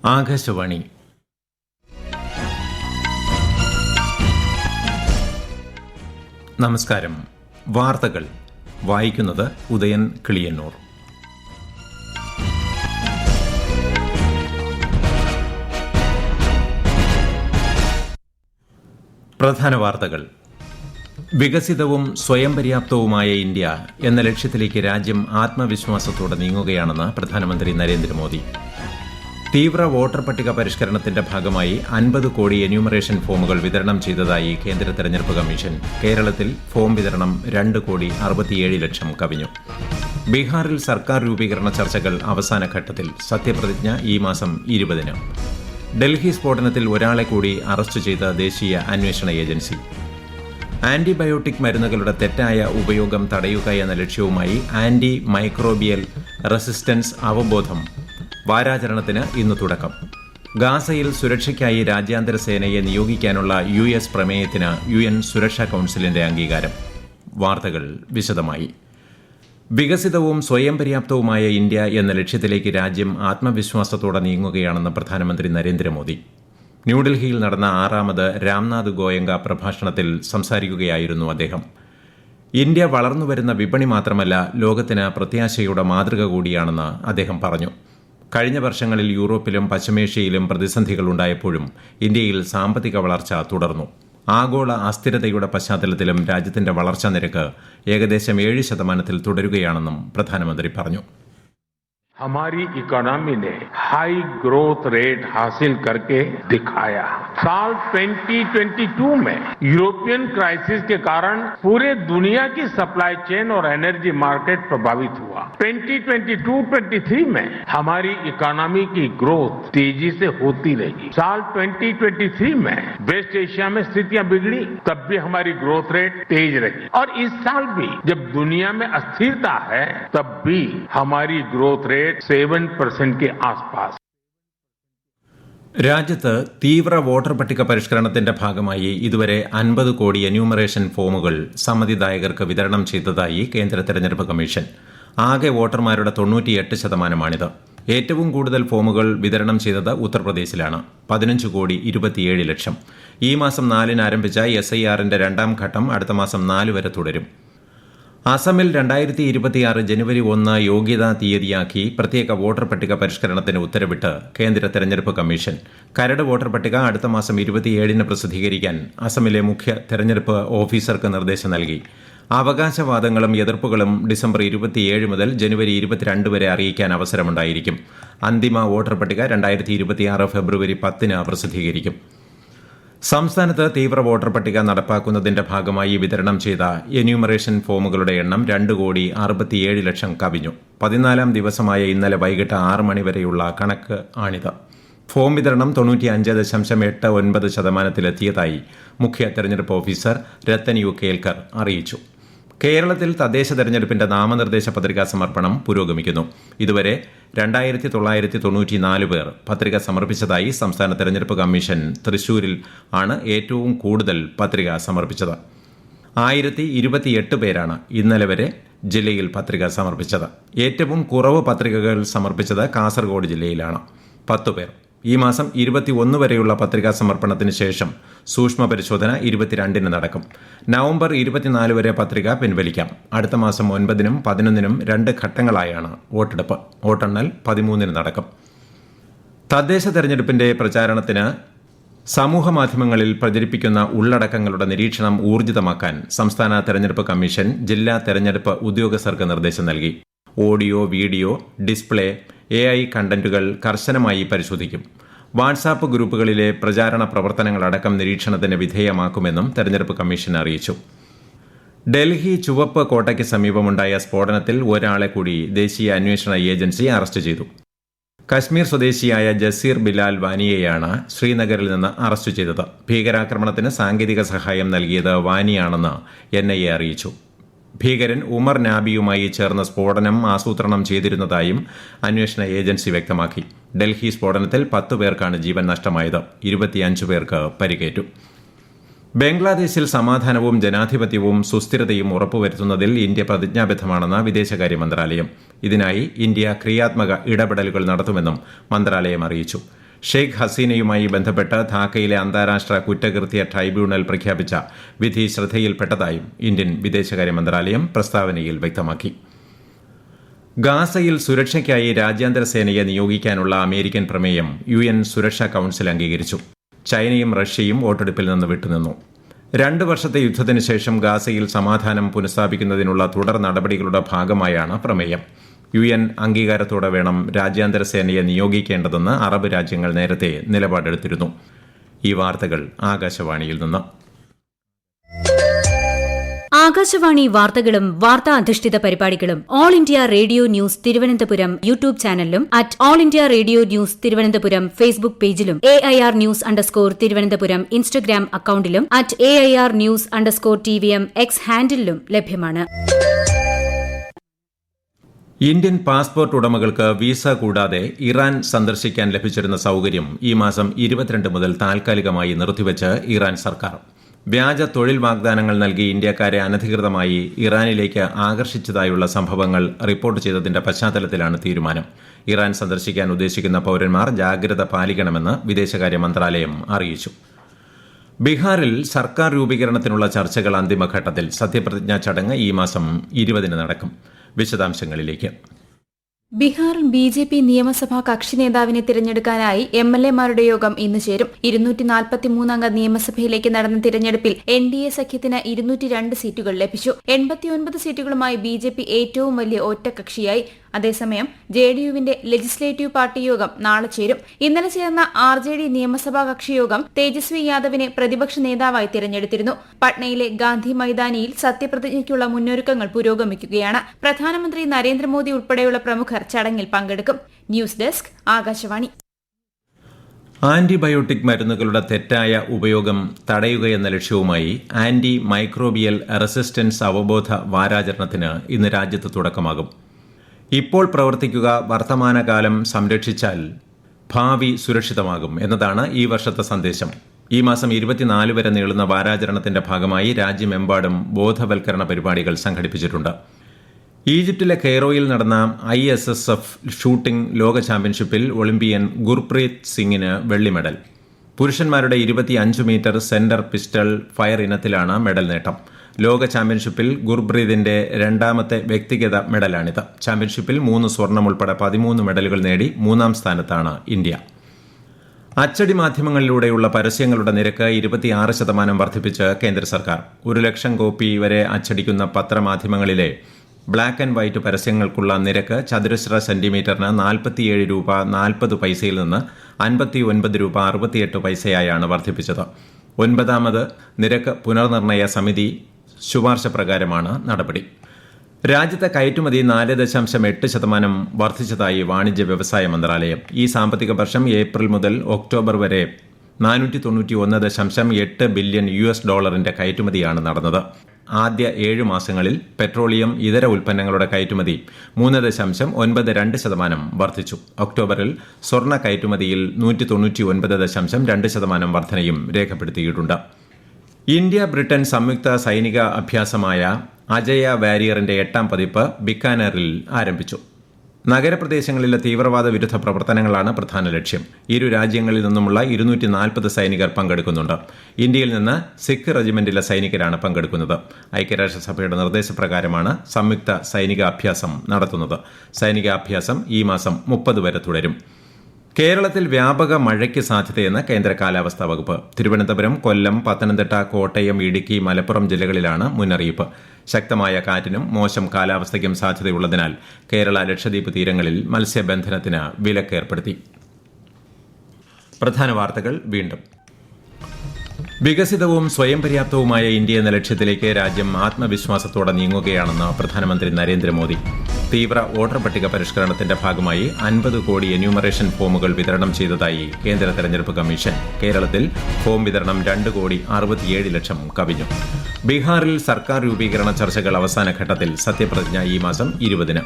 ആകാശവാണി. നമസ്കാരം. വാർത്തകൾ വായിക്കുന്നത് ഉദയൻ കിളിയന്നൂർ. പ്രധാന വാർത്തകൾ. വികസിതവും സ്വയം പര്യാപ്തവുമായ ഇന്ത്യ എന്ന ലക്ഷ്യത്തിലേക്ക് രാജ്യം ആത്മവിശ്വാസത്തോടെ നീങ്ങുകയാണെന്ന് പ്രധാനമന്ത്രി നരേന്ദ്രമോദി. തീവ്ര വോട്ടർ പട്ടിക പരിഷ്കരണത്തിന്റെ ഭാഗമായി 50 കോടി എന്യൂമറേഷൻ ഫോമുകൾ വിതരണം ചെയ്തതായി കേന്ദ്ര തെരഞ്ഞെടുപ്പ് കമ്മീഷൻ. കേരളത്തിൽ ഫോം വിതരണം 2,67,00,000 കവിഞ്ഞു. ബീഹാറിൽ സർക്കാർ രൂപീകരണ ചർച്ചകൾ അവസാന ഘട്ടത്തിൽ. സത്യപ്രതിജ്ഞ ഈ മാസം 20-ന്. ഡൽഹി സ്ഫോടനത്തിൽ ഒരാളെ കൂടി അറസ്റ്റ് ചെയ്ത ദേശീയ അന്വേഷണ ഏജൻസി. ആന്റിബയോട്ടിക് മരുന്നുകളുടെ തെറ്റായ ഉപയോഗം തടയുക എന്ന ലക്ഷ്യവുമായി ആന്റി മൈക്രോബിയൽ റെസിസ്റ്റൻസ് അവബോധം വാരാചരണത്തിന് ഇന്ന് തുടക്കം. ഗാസയിൽ സുരക്ഷയ്ക്കായി രാജ്യാന്തര സേനയെ നിയോഗിക്കാനുള്ള US പ്രമേയത്തിന് UN സുരക്ഷാ കൌൺസിലിന്റെ അംഗീകാരം. വാർത്തകൾ വിശദമായി. വികസിതവും സ്വയം പര്യാപ്തവുമായ ഇന്ത്യ എന്ന ലക്ഷ്യത്തിലേക്ക് രാജ്യം ആത്മവിശ്വാസത്തോടെ നീങ്ങുകയാണെന്ന് പ്രധാനമന്ത്രി നരേന്ദ്രമോദി. ന്യൂഡൽഹിയിൽ നടന്ന 6ാമത് രാംനാഥ് ഗോയങ്ക പ്രഭാഷണത്തിൽ സംസാരിക്കുകയായിരുന്നു അദ്ദേഹം. ഇന്ത്യ വളർന്നുവരുന്ന വിപണി മാത്രമല്ല, ലോകത്തിന് പ്രത്യാശയുടെ മാതൃക കൂടിയാണെന്ന് അദ്ദേഹം പറഞ്ഞു. കഴിഞ്ഞ വർഷങ്ങളിൽ യൂറോപ്പിലും പശ്ചിമേഷ്യയിലും പ്രതിസന്ധികളുണ്ടായപ്പോഴും ഇന്ത്യയിൽ സാമ്പത്തിക വളർച്ച തുടർന്നു. ആഗോള അസ്ഥിരതയുടെ പശ്ചാത്തലത്തിലും രാജ്യത്തിന്റെ വളർച്ചാ നിരക്ക് ഏകദേശം 7% തുടരുകയാണെന്നും പ്രധാനമന്ത്രി പറഞ്ഞു. हमारी इकोनॉमी ने हाई ग्रोथ रेट हासिल करके दिखाया. साल 2022 में यूरोपियन क्राइसिस के कारण पूरे दुनिया की सप्लाई चेन और एनर्जी मार्केट प्रभावित हुआ. 2022-23 में हमारी इकोनॉमी की ग्रोथ तेजी से होती रही. साल 2023 में वेस्ट एशिया में स्थितियां बिगड़ी, तब भी हमारी ग्रोथ रेट तेज रही. और इस साल भी जब दुनिया में अस्थिरता है, तब भी हमारी ग्रोथ रेट 7% के आसपास. രാജ്യത്ത് തീവ്ര വോട്ടർ പട്ടിക പരിഷ്കരണത്തിന്റെ ഭാഗമായി ഇതുവരെ 50 കോടി എന്യൂമറേഷൻ ഫോമുകൾ സമ്മതിദായകർക്ക് വിതരണം ചെയ്തതായി കേന്ദ്ര തെരഞ്ഞെടുപ്പ് കമ്മീഷൻ. ആകെ വോട്ടർമാരുടെ 98%മാണിത്. ഏറ്റവും കൂടുതൽ ഫോമുകൾ വിതരണം ചെയ്തത് ഉത്തർപ്രദേശിലാണ്. 15,27,00,000. ഈ മാസം 4-ന് ആരംഭിച്ച SIRന്റെ 2ാം ഘട്ടം അടുത്ത മാസം 4 വരെ തുടരും. അസമിൽ 2026 ജനുവരി 1 യോഗ്യതാ തീയതിയാക്കി പ്രത്യേക വോട്ടർ പട്ടിക പരിഷ്കരണത്തിന് ഉത്തരവിട്ട് കേന്ദ്ര തെരഞ്ഞെടുപ്പ് കമ്മീഷൻ. കരട് വോട്ടർ പട്ടിക അടുത്ത മാസം 27-ന് പ്രസിദ്ധീകരിക്കാൻ അസമിലെ മുഖ്യ തെരഞ്ഞെടുപ്പ് ഓഫീസർക്ക് നിർദ്ദേശം നൽകി. അവകാശവാദങ്ങളും എതിർപ്പുകളും ഡിസംബർ 27 മുതൽ ജനുവരി 22 വരെ അറിയിക്കാൻ അവസരമുണ്ടായിരിക്കും. അന്തിമ വോട്ടർ പട്ടിക 2026 ഫെബ്രുവരി 10-ന് പ്രസിദ്ധീകരിക്കും. സംസ്ഥാനത്ത് തീവ്ര വോട്ടർ പട്ടിക നടപ്പാക്കുന്നതിന്റെ ഭാഗമായി വിതരണം ചെയ്ത എന്യൂമറേഷൻ ഫോമുകളുടെ എണ്ണം 2,67,00,000 കവിഞ്ഞു. 14ാം ദിവസമായ ഇന്നലെ വൈകിട്ട് 6 മണി വരെയുള്ള കണക്ക് ആണിത്. ഫോം വിതരണം 95.89%-ലെത്തിയതായി മുഖ്യ തെരഞ്ഞെടുപ്പ് ഓഫീസർ രത്തൻ യു കേൽക്കർ അറിയിച്ചു. കേരളത്തിൽ തദ്ദേശ തെരഞ്ഞെടുപ്പിന്റെ നാമനിർദ്ദേശ പത്രികാ സമർപ്പണം പുരോഗമിക്കുന്നു. ഇതുവരെ 2,994 പേർ പത്രിക സമർപ്പിച്ചതായി സംസ്ഥാന തെരഞ്ഞെടുപ്പ് കമ്മീഷൻ തൃശൂരിൽ ആണ് ഏറ്റവും കൂടുതൽ പത്രിക സമർപ്പിച്ചത്. 1,028 പേരാണ് ഇന്നലെ വരെ ജില്ലയിൽ പത്രിക സമർപ്പിച്ചത്. ഏറ്റവും കുറവ് പത്രികകൾ സമർപ്പിച്ചത് കാസർഗോഡ് ജില്ലയിലാണ്, 10 പേർ. ഈ മാസം 21 വരെയുള്ള പത്രികാ സമർപ്പണത്തിന് ശേഷം സൂക്ഷ്മ പരിശോധന 22-ന് നടക്കും. നവംബർ 24 വരെ പത്രിക പിൻവലിക്കാം. അടുത്ത മാസം 9-നും 11-നും 2 ഘട്ടങ്ങളായാണ് വോട്ടെടുപ്പ്. വോട്ടെണ്ണൽ 13-ന് നടക്കും. തദ്ദേശ തെരഞ്ഞെടുപ്പിന്റെ പ്രചാരണത്തിന് സമൂഹമാധ്യമങ്ങളിൽ പ്രചരിപ്പിക്കുന്ന ഉള്ളടക്കങ്ങളുടെ നിരീക്ഷണം ഊർജിതമാക്കാൻ സംസ്ഥാന തെരഞ്ഞെടുപ്പ് കമ്മീഷൻ ജില്ലാ തെരഞ്ഞെടുപ്പ് ഉദ്യോഗസ്ഥർക്ക് നിർദ്ദേശം നൽകി. ഓഡിയോ, വീഡിയോ, ഡിസ്പ്ലേ, AI കണ്ടന്റുകൾ കർശനമായി പരിശോധിക്കും. വാട്സാപ്പ് ഗ്രൂപ്പുകളിലെ പ്രചാരണ പ്രവർത്തനങ്ങളടക്കം നിരീക്ഷണത്തിന് വിധേയമാക്കുമെന്നും തെരഞ്ഞെടുപ്പ് കമ്മീഷൻ അറിയിച്ചു. ഡൽഹി ചുവപ്പ് കോട്ടയ്ക്ക് സമീപമുണ്ടായ സ്ഫോടനത്തിൽ ഒരാളെ കൂടി ദേശീയ അന്വേഷണ ഏജൻസി അറസ്റ്റ് ചെയ്തു. കശ്മീർ സ്വദേശിയായ ജസീർ ബിലാൽ വാനിയെയാണ് ശ്രീനഗറിൽ നിന്ന് അറസ്റ്റ് ചെയ്തത്. ഭീകരാക്രമണത്തിന് സാങ്കേതിക സഹായം നൽകിയത് വാനിയാണെന്ന് NIA അറിയിച്ചു. ഭീകരൻ ഉമർ നാബിയുമായി ചേർന്ന് സ്ഫോടനം ആസൂത്രണം ചെയ്തിരുന്നതായും അന്വേഷണ ഏജൻസി വ്യക്തമാക്കി. ഡൽഹി സ്ഫോടനത്തിൽ 10 പേർക്കാണ് ജീവൻ നഷ്ടമായത്. 25 പേർക്ക് പരിക്കേറ്റു. ബംഗ്ലാദേശിൽ സമാധാനവും ജനാധിപത്യവും സുസ്ഥിരതയും ഉറപ്പുവരുത്തുന്നതിൽ ഇന്ത്യ പ്രതിജ്ഞാബദ്ധമാണെന്ന് വിദേശകാര്യ മന്ത്രാലയം. ഇതിനായി ഇന്ത്യ ക്രിയാത്മക ഇടപെടലുകൾ നടത്തുമെന്നും മന്ത്രാലയം അറിയിച്ചു. ഷെയ്ഖ് ഹസീനയുമായി ബന്ധപ്പെട്ട് ധാക്കയിലെ അന്താരാഷ്ട്ര കുറ്റകൃത്യ ട്രൈബ്യൂണൽ പ്രഖ്യാപിച്ച വിധി ശ്രദ്ധയിൽപ്പെട്ടതായും ഇന്ത്യൻ വിദേശകാര്യ മന്ത്രാലയം പ്രസ്താവനയിൽ വ്യക്തമാക്കി. ഗാസയിൽ സുരക്ഷയ്ക്കായി രാജ്യാന്തര സേനയെ നിയോഗിക്കാനുള്ള അമേരിക്കൻ പ്രമേയം UN സുരക്ഷാ കൌൺസിൽ അംഗീകരിച്ചു. ചൈനയും റഷ്യയും വോട്ടെടുപ്പിൽ നിന്ന് വിട്ടുനിന്നു. 2 വർഷത്തെ യുദ്ധത്തിന് ശേഷം ഗാസയിൽ സമാധാനം പുനഃസ്ഥാപിക്കുന്നതിനുള്ള തുടർ നടപടികളുടെ ഭാഗമായാണ് പ്രമേയം. UN അംഗീകാരത്തോടെ വേണം രാജ്യാന്തര സേനയെ നിയോഗിക്കേണ്ടതെന്ന് അറബ് രാജ്യങ്ങൾ നേരത്തെ നിലപാടെടുത്തിരുന്നു. ഈ വാർത്തകൾ ആകാശവാണിയിൽ നിന്ന്. ആകാശവാണി വാർത്തകളും വാർത്താ അധിഷ്ഠിത പരിപാടികളും all India radio news Thiruvananthapuram YouTube ചാനലിലും all India radio news Thiruvananthapuram Facebook പേജിലും AIR ന്യൂസ് _ ഇൻസ്റ്റഗ്രാം അക്കൌണ്ടിലും @AIR ന്യൂസ് _ TVM X ഹാൻഡിലും ലഭ്യമാണ്. ഇന്ത്യൻ പാസ്പോർട്ട് ഉടമകൾക്ക് വിസ കൂടാതെ ഇറാൻ സന്ദർശിക്കാൻ ലഭിച്ചിരുന്ന സൌകര്യം ഈ മാസം 22 മുതൽ താൽക്കാലികമായി നിർത്തിവച്ച് ഇറാൻ സർക്കാർ. വ്യാജ തൊഴിൽ വാഗ്ദാനങ്ങൾ നൽകി ഇന്ത്യക്കാരെ അനധികൃതമായി ഇറാനിലേക്ക് ആകർഷിച്ചതായുള്ള സംഭവങ്ങൾ റിപ്പോർട്ട് ചെയ്തതിന്റെ പശ്ചാത്തലത്തിലാണ് തീരുമാനം. ഇറാൻ സന്ദർശിക്കാൻ ഉദ്ദേശിക്കുന്ന പൌരന്മാർ ജാഗ്രത പാലിക്കണമെന്ന് വിദേശകാര്യ മന്ത്രാലയം അറിയിച്ചു. ബീഹാറിൽ സർക്കാർ രൂപീകരണത്തിനുള്ള ചർച്ചകൾ അന്തിമഘട്ടത്തിൽ. സത്യപ്രതിജ്ഞാ ചടങ്ങ് ഈ മാസം 20 നടക്കും. വിശദാംശങ്ങളിലേക്ക്. ബീഹാറിൽ BJP നിയമസഭാ കക്ഷി നേതാവിനെ തിരഞ്ഞെടുക്കാനായി MLA-മാരുടെ യോഗം ഇന്ന് ചേരും. 243 അംഗ നിയമസഭയിലേക്ക് നടന്ന തിരഞ്ഞെടുപ്പിൽ NDA സഖ്യത്തിന് 202 സീറ്റുകൾ ലഭിച്ചു. 89 സീറ്റുകളുമായി BJP ഏറ്റവും വലിയ ഒറ്റക്കക്ഷിയായി. അതേസമയം JDU-വിന്റെ ലെജിസ്ലേറ്റീവ് പാർട്ടി യോഗം നാളെ ചേരും. ഇന്നലെ ചേർന്ന RJD നിയമസഭാ കക്ഷി യോഗം തേജസ്വി യാദവിനെ പ്രതിപക്ഷ നേതാവായി തിരഞ്ഞെടുത്തിരുന്നു. പട്നയിലെ ഗാന്ധി മൈതാനിയിൽ സത്യപ്രതിജ്ഞയ്ക്കുള്ള മുന്നൊരുക്കങ്ങൾ പുരോഗമിക്കുകയാണ്. പ്രധാനമന്ത്രി നരേന്ദ്രമോദി ഉൾപ്പെടെയുള്ള പ്രമുഖർ ചടങ്ങിൽ പങ്കെടുക്കും. News desk Akashvani. ആന്റിബയോട്ടിക് മരുന്നുകളുടെ തെറ്റായ ഉപയോഗം തടയുകയെന്ന ലക്ഷ്യവുമായി ആന്റി മൈക്രോബിയൽ റെസിസ്റ്റൻസ് അവബോധ വാരാചരണത്തിന് ഇന്ന് രാജ്യത്ത് തുടക്കമാകും. ഇപ്പോൾ പ്രവർത്തിക്കുക, വർത്തമാനകാലം സംരക്ഷിച്ചാൽ ഭാവി സുരക്ഷിതമാകും എന്നതാണ് ഈ വർഷത്തെ സന്ദേശം. ഈ മാസം 24 വരെ നീളുന്ന വാരാചരണത്തിന്റെ ഭാഗമായി രാജ്യമെമ്പാടും ബോധവൽക്കരണ പരിപാടികൾ സംഘടിപ്പിച്ചിട്ടുണ്ട്. ഈജിപ്തിലെ കെയ്റോയിൽ നടന്ന ISSF ഷൂട്ടിംഗ് ലോക ചാമ്പ്യൻഷിപ്പിൽ ഒളിമ്പിയൻ ഗുർപ്രീത് സിംഗിന് വെള്ളി മെഡൽ. പുരുഷന്മാരുടെ 25 മീറ്റർ സെന്റർ പിസ്റ്റൾ ഫയർ ഇനത്തിലാണ് മെഡൽ നേട്ടം. ലോക ചാമ്പ്യൻഷിപ്പിൽ ഗുർപ്രീതിന്റെ 2ാമത്തെ വ്യക്തിഗത മെഡലാണിത്. ചാമ്പ്യൻഷിപ്പിൽ 3 സ്വർണം ഉൾപ്പെടെ 13 മെഡലുകൾ നേടി 3ാം സ്ഥാനത്താണ് ഇന്ത്യ. അച്ചടി മാധ്യമങ്ങളിലൂടെയുള്ള പരസ്യങ്ങളുടെ നിരക്ക് 26% വർദ്ധിപ്പിച്ച് കേന്ദ്ര സർക്കാർ. 1 ലക്ഷം കോപ്പി വരെ അച്ചടിക്കുന്ന പത്രമാധ്യമങ്ങളിലെ ബ്ലാക്ക് ആൻഡ് വൈറ്റ് പരസ്യങ്ങൾക്കുള്ള നിരക്ക് ചതുരശ്ര സെന്റിമീറ്ററിന് 47 രൂപ 40 പൈസയിൽ നിന്ന് 59 രൂപ 68 പൈസയായാണ് വർദ്ധിപ്പിച്ചത്. 9ാമത് നിരക്ക് പുനർനിർണയ സമിതി ശുപാർശ പ്രകാരമാണ് നടപടി. രാജ്യത്തെ കയറ്റുമതി 4.8% വർദ്ധിച്ചതായി വാണിജ്യ വ്യവസായ മന്ത്രാലയം. ഈ സാമ്പത്തിക വർഷം ഏപ്രിൽ മുതൽ ഒക്ടോബർ വരെ $491.8 ബില്യൺ കയറ്റുമതിയാണ് നടന്നത്. ആദ്യ 7 മാസങ്ങളിൽ പെട്രോളിയം ഇതര ഉൽപ്പന്നങ്ങളുടെ കയറ്റുമതി 3.92% വർദ്ധിച്ചു. ഒക്ടോബറിൽ സ്വർണ്ണ കയറ്റുമതിയിൽ 199.2% വർധനയും രേഖപ്പെടുത്തിയിട്ടുണ്ട്. ഇന്ത്യ ബ്രിട്ടൻ സംയുക്ത സൈനിക അഭ്യാസമായ അജയ വാരിയറിന്റെ 8ാം പതിപ്പ് ബിക്കാനറിൽ ആരംഭിച്ചു. നഗരപ്രദേശങ്ങളിലെ തീവ്രവാദ വിരുദ്ധ പ്രവർത്തനങ്ങളാണ് പ്രധാന ലക്ഷ്യം. ഇരു രാജ്യങ്ങളിൽ നിന്നുമുള്ള 240 സൈനികർ പങ്കെടുക്കുന്നുണ്ട്. ഇന്ത്യയിൽ നിന്ന് സിഖ് റെജിമെന്റിലെ സൈനികരാണ് പങ്കെടുക്കുന്നത്. ഐക്യരാഷ്ട്രസഭയുടെ നിർദ്ദേശപ്രകാരമാണ് സംയുക്ത സൈനിക അഭ്യാസം നടത്തുന്നത്. സൈനികാഭ്യാസം ഈ മാസം 30 വരെ തുടരും. കേരളത്തിൽ വ്യാപക മഴയ്ക്ക് സാധ്യതയെന്ന് കേന്ദ്ര കാലാവസ്ഥാ വകുപ്പ്. തിരുവനന്തപുരം, കൊല്ലം, പത്തനംതിട്ട, കോട്ടയം, ഇടുക്കി, മലപ്പുറം ജില്ലകളിലാണ് മുന്നറിയിപ്പ്. ശക്തമായ കാറ്റിനും മോശം കാലാവസ്ഥയ്ക്കും സാധ്യതയുള്ളതിനാൽ കേരള ലക്ഷദ്വീപ് തീരങ്ങളിൽ മത്സ്യബന്ധനത്തിന് വിലക്കേർപ്പെടുത്തി. പ്രധാന വാർത്തകൾ വീണ്ടും. വികസിതവും സ്വയം പര്യാപ്തവുമായ ഇന്ത്യ എന്ന ലക്ഷ്യത്തിലേക്ക് രാജ്യം ആത്മവിശ്വാസത്തോടെ നീങ്ങുകയാണെന്ന് പ്രധാനമന്ത്രി നരേന്ദ്രമോദി. തീവ്ര വോട്ടർ പട്ടിക പരിഷ്കരണത്തിന്റെ ഭാഗമായി 50 കോടി എന്യൂമറേഷൻ ഫോമുകൾ വിതരണം ചെയ്തതായി കേന്ദ്ര തെരഞ്ഞെടുപ്പ് കമ്മീഷൻ. കേരളത്തിൽ ഫോം വിതരണം 2,67,00,000 കവിഞ്ഞു. ബീഹാറിൽ സർക്കാർ രൂപീകരണ ചർച്ചകൾ അവസാന ഘട്ടത്തിൽ. സത്യപ്രതിജ്ഞ ഈ മാസം 20-ന്.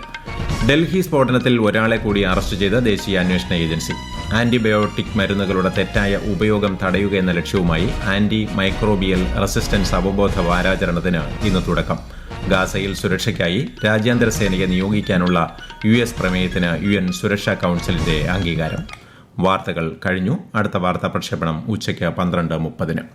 ഡൽഹി സ്ഫോടനത്തിൽ ഒരാളെ കൂടി അറസ്റ്റ് ചെയ്ത ദേശീയ അന്വേഷണ ഏജൻസി. ആന്റിബയോട്ടിക് മരുന്നുകളുടെ തെറ്റായ ഉപയോഗം തടയുകയെന്ന ലക്ഷ്യവുമായി ആന്റി മൈക്രോബിയൽ റെസിസ്റ്റൻസ് അവബോധ വാരാചരണത്തിന് ഇന്ന് തുടക്കം. ഗാസയിൽ സുരക്ഷയ്ക്കായി രാജ്യാന്തര സേനയെ നിയോഗിക്കാനുള്ള US പ്രമേയത്തിന് UN സുരക്ഷാ കൌൺസിലിന്റെ അംഗീകാരം. വാർത്തകൾ കഴിഞ്ഞു. അടുത്ത വാർത്താ പ്രക്ഷേപണം ഉച്ചയ്ക്ക് 12:30.